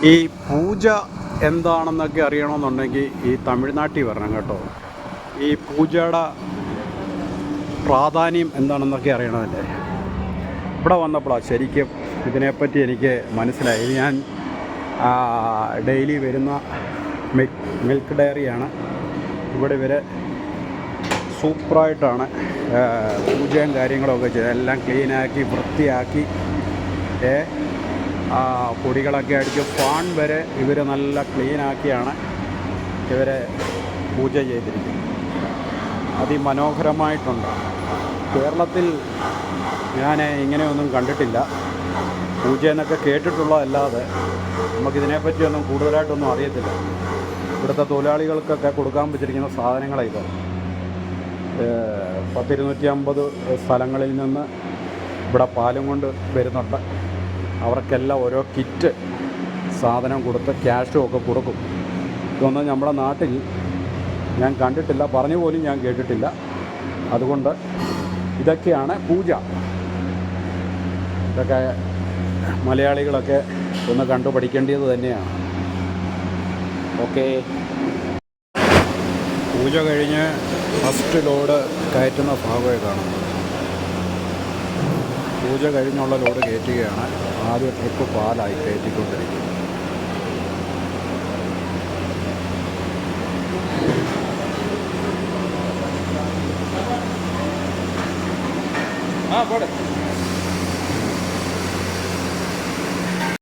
ഈ പൂജ എന്താണെന്നൊക്കെ അറിയണമെന്നുണ്ടെങ്കിൽ ഈ തമിഴ്നാട്ടിൽ വരണം കേട്ടോ. ഈ പൂജയുടെ പ്രാധാന്യം എന്താണെന്നൊക്കെ അറിയണമല്ലേ. ഇവിടെ വന്നപ്പോഴാണ് ശരിക്കും ഇതിനെപ്പറ്റി എനിക്ക് മനസ്സിലായി. ഇത് ഞാൻ ഡെയിലി വരുന്ന മിൽക്ക് ഡയറിയാണ്. ഇവിടെ ഇവർ സൂപ്പറായിട്ടാണ് പൂജയും കാര്യങ്ങളൊക്കെ ചെയ്ത് എല്ലാം ക്ലീനാക്കി വൃത്തിയാക്കി പൊടികളൊക്കെ അടിച്ച് ഫാൻ വരെ ഇവർ നല്ല ക്ലീനാക്കിയാണ് ഇവരെ പൂജ ചെയ്തിരിക്കുന്നത്. അതിമനോഹരമായിട്ടുണ്ട്. കേരളത്തിൽ ഞാൻ ഇങ്ങനെയൊന്നും കണ്ടിട്ടില്ല. പൂജ എന്നൊക്കെ കേട്ടിട്ടുള്ളതല്ലാതെ നമുക്കിതിനെപ്പറ്റിയൊന്നും കൂടുതലായിട്ടൊന്നും അറിയത്തില്ല. ഇവിടുത്തെ തൊഴിലാളികൾക്കൊക്കെ കൊടുക്കാൻ പറ്റിയിരിക്കുന്ന സാധനങ്ങളാണ് ഇത്. 250 സ്ഥലങ്ങളിൽ നിന്ന് ഇവിടെ പാലും കൊണ്ട് വരുന്നുണ്ട്. അവർക്കെല്ലാം ഓരോ കിറ്റ് സാധനം കൊടുത്ത് ക്യാഷും ഒക്കെ കൊടുക്കും. ഇതൊന്നും നമ്മുടെ നാട്ടിൽ ഞാൻ കണ്ടിട്ടില്ല, പറഞ്ഞു പോലും ഞാൻ കേട്ടിട്ടില്ല. അതുകൊണ്ട് ഇതൊക്കെയാണ് പൂജ. ഇതൊക്കെ മലയാളികളൊക്കെ ഒന്ന് കണ്ടു പഠിക്കേണ്ടത് തന്നെയാണ്. ഓക്കേ. പൂജ കഴിഞ്ഞ് ഫസ്റ്റ് ലോഡ് കയറ്റുന്ന ഭാഗമേ കാണുന്നത്. പൂജ കഴിഞ്ഞുള്ള ലോഡ് കയറ്റുകയാണ്. ആദ്യ ട്രിപ്പ് പാലായി കയറ്റിക്കൊണ്ടിരിക്കുന്നത്. പോട്ടെ.